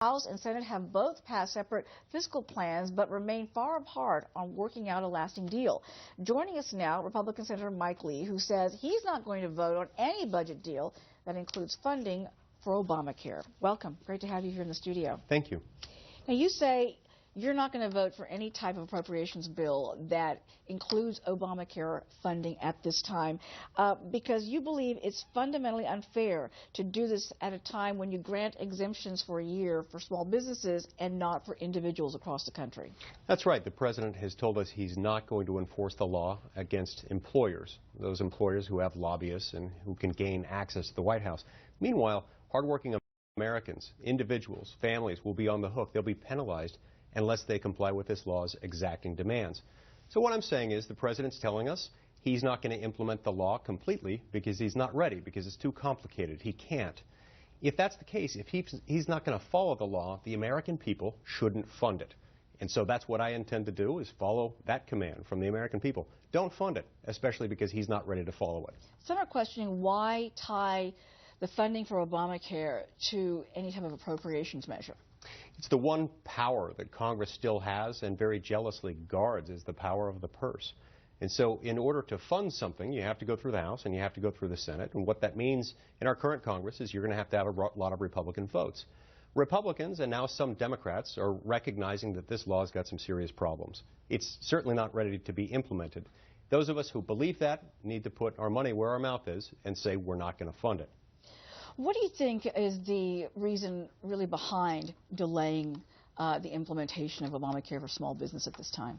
House and Senate have both passed separate fiscal plans but remain far apart on working out a lasting deal. Joining us now, Republican Senator Mike Lee, who says he's not going to vote on any budget deal that includes funding for Obamacare. Welcome. Great to have you here in the studio. Thank you. Now, you say you're not going to vote for any type of appropriations bill that includes Obamacare funding at this time because you believe it's fundamentally unfair to do this at a time when you grant exemptions for a year for small businesses and not for individuals across the country. That's right. The president has told us he's not going to enforce the law against employers, those employers who have lobbyists and who can gain access to the White House. Meanwhile, hardworking Americans, individuals, families will be on the hook. They'll be penalized unless they comply with this law's exacting demands. So what I'm saying is the president's telling us he's not going to implement the law completely because he's not ready, because it's too complicated. He can't. If that's the case, if he's not going to follow the law, the American people shouldn't fund it. And so that's what I intend to do, is follow that command from the American people. Don't fund it, especially because he's not ready to follow it. Some are questioning why tie the funding for Obamacare to any type of appropriations measure. It's the one power that Congress still has and very jealously guards, is the power of the purse. And so in order to fund something, you have to go through the House and you have to go through the Senate. And what that means in our current Congress is you're going to have a lot of Republican votes. Republicans and now some Democrats are recognizing that this law has got some serious problems. It's certainly not ready to be implemented. Those of us who believe that need to put our money where our mouth is and say we're not going to fund it. What do you think is the reason really behind delaying the implementation of Obamacare for small business at this time?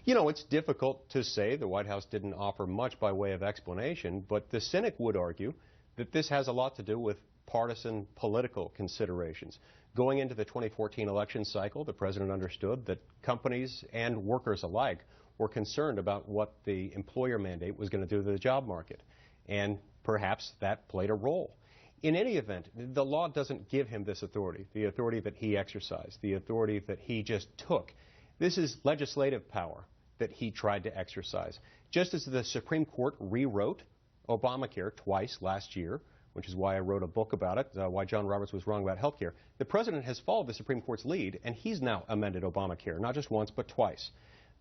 You know, it's difficult to say. The White House didn't offer much by way of explanation, but the cynic would argue that this has a lot to do with partisan political considerations. Going into the 2014 election cycle, the president understood that companies and workers alike were concerned about what the employer mandate was going to do to the job market, and perhaps that played a role. In any event, the law doesn't give him this authority, the authority that he exercised, the authority that he just took. This is legislative power that he tried to exercise. Just as the Supreme Court rewrote Obamacare twice last year, which is why I wrote a book about it, why John Roberts was wrong about health care, the president has followed the Supreme Court's lead, and he's now amended Obamacare, not just once, but twice.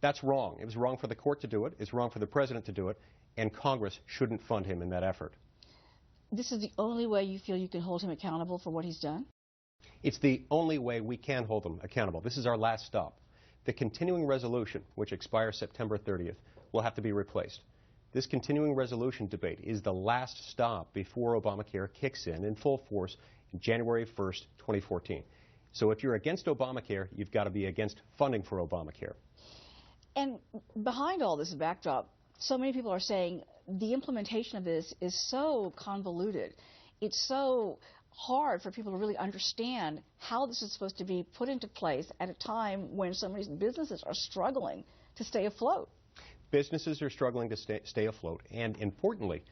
That's wrong. It was wrong for the court to do it, it's wrong for the president to do it, and Congress shouldn't fund him in that effort. This is the only way you feel you can hold him accountable for what he's done? It's the only way we can hold him accountable. This is our last stop. The continuing resolution, which expires September 30th, will have to be replaced. This continuing resolution debate is the last stop before Obamacare kicks in full force in January 1st, 2014. So if you're against Obamacare, you've got to be against funding for Obamacare. And behind all this backdrop, so many people are saying the implementation of this is so convoluted. It's so hard for people to really understand how this is supposed to be put into place at a time when some of these businesses are struggling to stay afloat. Businesses are struggling to stay afloat. And importantly,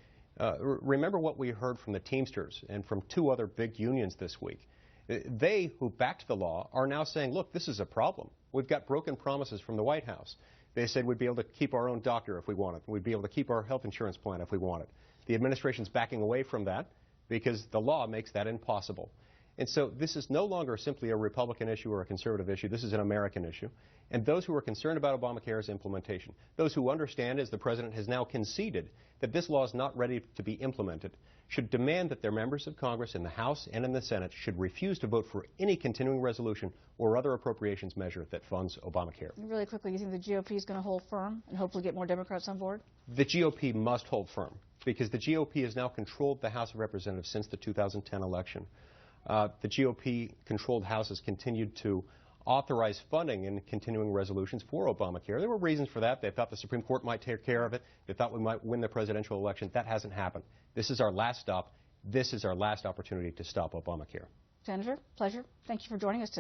remember what we heard from the Teamsters and from two other big unions this week. They, who backed the law, are now saying, look, this is a problem. We've got broken promises from the White House. They said we'd be able to keep our own doctor if we wanted. We'd be able to keep our health insurance plan if we wanted. The administration's backing away from that because the law makes that impossible. And so this is no longer simply a Republican issue or a conservative issue. This is an American issue. And those who are concerned about Obamacare's implementation, those who understand, as the president has now conceded, that this law is not ready to be implemented, should demand that their members of Congress in the House and in the Senate should refuse to vote for any continuing resolution or other appropriations measure that funds Obamacare. Really quickly, you think the GOP is going to hold firm and hopefully get more Democrats on board? The GOP must hold firm because the GOP has now controlled the House of Representatives since the 2010 election. The GOP-controlled House has continued to authorize funding in continuing resolutions for Obamacare. There were reasons for that. They thought the Supreme Court might take care of it. They thought we might win the presidential election. That hasn't happened. This is our last stop. This is our last opportunity to stop Obamacare. Senator, pleasure. Thank you for joining us today.